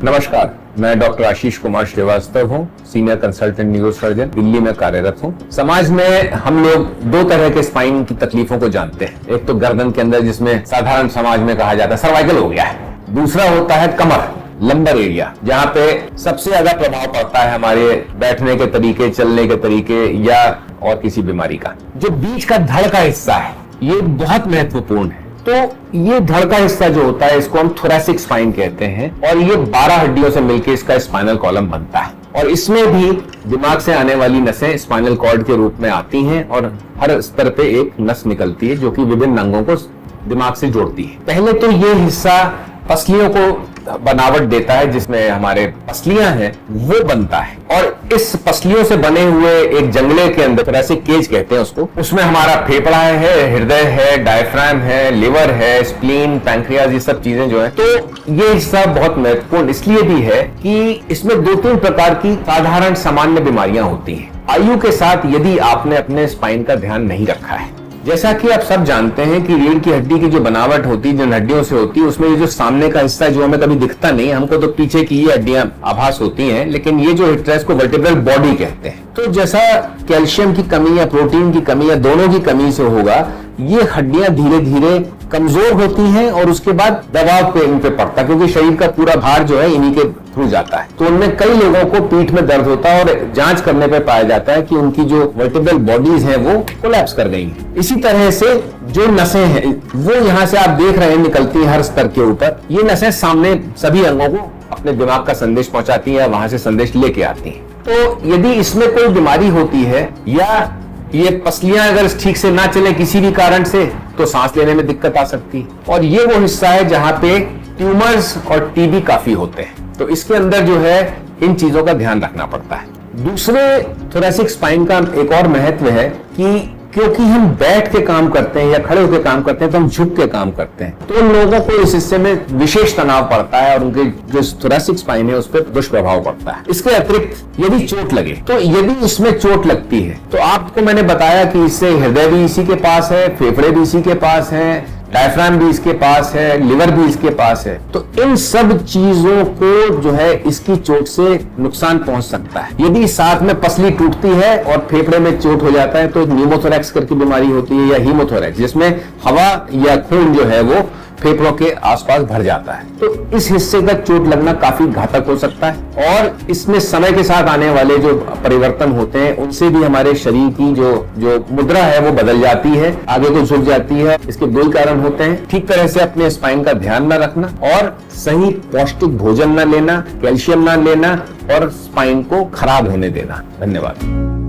नमस्कार, मैं डॉक्टर आशीष कुमार श्रीवास्तव हूँ, सीनियर कंसल्टेंट न्यूरोसर्जन, दिल्ली में कार्यरत हूँ। समाज में हम लोग दो तरह के स्पाइन की तकलीफों को जानते हैं। एक तो गर्दन के अंदर, जिसमें साधारण समाज में कहा जाता है सर्वाइकल हो गया है। दूसरा होता है कमर, लंबर एरिया, जहाँ पे सबसे ज्यादा प्रभाव पड़ता है हमारे बैठने के तरीके, चलने के तरीके या और किसी बीमारी का। जो बीच का धड़ का हिस्सा है, ये बहुत महत्वपूर्ण है। तो ये धड़ का हिस्सा जो होता है, इसको हम थोरैसिक स्पाइन कहते हैं, और ये 12 हड्डियों से मिलकर इसका स्पाइनल कॉलम बनता है। और इसमें भी दिमाग से आने वाली नसें स्पाइनल कॉर्ड के रूप में आती हैं और हर स्तर पे एक नस निकलती है जो कि विभिन्न अंगों को दिमाग से जोड़ती है। पहले तो ये हिस्सा पसलियों को बनावट देता है, जिसमें हमारे पसलियां हैं वो बनता है, और इस पसलियों से बने हुए एक जंगले के अंदर, थोरैसिक केज कहते हैं उसको, उसमें हमारा फेफड़ा है, हृदय है, डायफ्राम है, लिवर है, स्प्लीन, पैंक्रियाज, ये सब चीजें जो है। तो ये हिस्सा बहुत महत्वपूर्ण इसलिए भी है कि इसमें 2-3 प्रकार की साधारण सामान्य बीमारियां होती हैं। आयु के साथ यदि आपने अपने स्पाइन का ध्यान नहीं रखा है, जैसा कि आप सब जानते हैं कि रीढ़ की हड्डी की जो बनावट होती है, जिन हड्डियों से होती है, उसमें ये जो सामने का हिस्सा जो हमें कभी दिखता नहीं, हमको तो पीछे की ये हड्डियां आभास होती हैं, लेकिन ये जो हिस्सा है इसको वर्टिब्रल बॉडी कहते हैं। तो जैसा कैल्शियम की कमी या प्रोटीन की कमी या दोनों की कमी से होगा, ये हड्डियां धीरे धीरे कमजोर होती हैं और उसके बाद दबाव पे इन पे पड़ता है, क्योंकि शरीर का पूरा भार जो है इन्हीं के थ्रू जाता है। तो उनमें कई लोगों को पीठ में दर्द होता है और जांच करने पे पाया जाता है कि उनकी जो वर्टिब्रल बॉडीज हैं वो कोलैप्स कर गई हैं। इसी तरह से जो नसें हैं वो यहाँ से आप देख रहे हैं निकलती हैं हर स्तर के ऊपर। ये नसें सामने सभी अंगों को अपने दिमाग का संदेश पहुंचाती है, वहां से संदेश लेके आती हैं। तो यदि इसमें कोई बीमारी होती है या ये पसलियां अगर ठीक से ना चले किसी भी कारण से, तो सांस लेने में दिक्कत आ सकती है। और ये वो हिस्सा है जहां पे ट्यूमर्स और टीबी काफी होते हैं। तो इसके अंदर जो है इन चीजों का ध्यान रखना पड़ता है। दूसरे थोरैसिक स्पाइन का एक और महत्व है कि क्योंकि हम बैठ के काम करते हैं या खड़े होकर काम करते हैं, तो हम झुक के काम करते हैं, तो उन लोगों को इस हिस्से में विशेष तनाव पड़ता है और उनके जो थोरैसिक स्पाइन है उस पर दुष्प्रभाव पड़ता है। इसके अतिरिक्त यदि चोट लगे, तो यदि इसमें चोट लगती है, तो आपको मैंने बताया कि इससे हृदय भी इसी के पास है, फेफड़े भी इसी के पास है, डायफ्राम भी इसके पास है, लिवर भी इसके पास है। तो इन सब चीजों को जो है इसकी चोट से नुकसान पहुंच सकता है। यदि साथ में पसली टूटती है और फेफड़े में चोट हो जाता है, तो एक न्यूमोथोरैक्स करके बीमारी होती है, या हीमोथोरैक्स, जिसमें हवा या खून जो है वो फेफड़ों के आसपास भर जाता है। तो इस हिस्से का चोट लगना काफी घातक हो सकता है, और इसमें समय के साथ आने वाले जो परिवर्तन होते हैं उनसे भी हमारे शरीर की जो मुद्रा है वो बदल जाती है, आगे को झुक जाती है। इसके 2 कारण होते हैं। ठीक तरह से अपने स्पाइन का ध्यान न रखना और सही पौष्टिक भोजन न लेना, कैल्शियम न लेना और स्पाइन को खराब होने देना। धन्यवाद।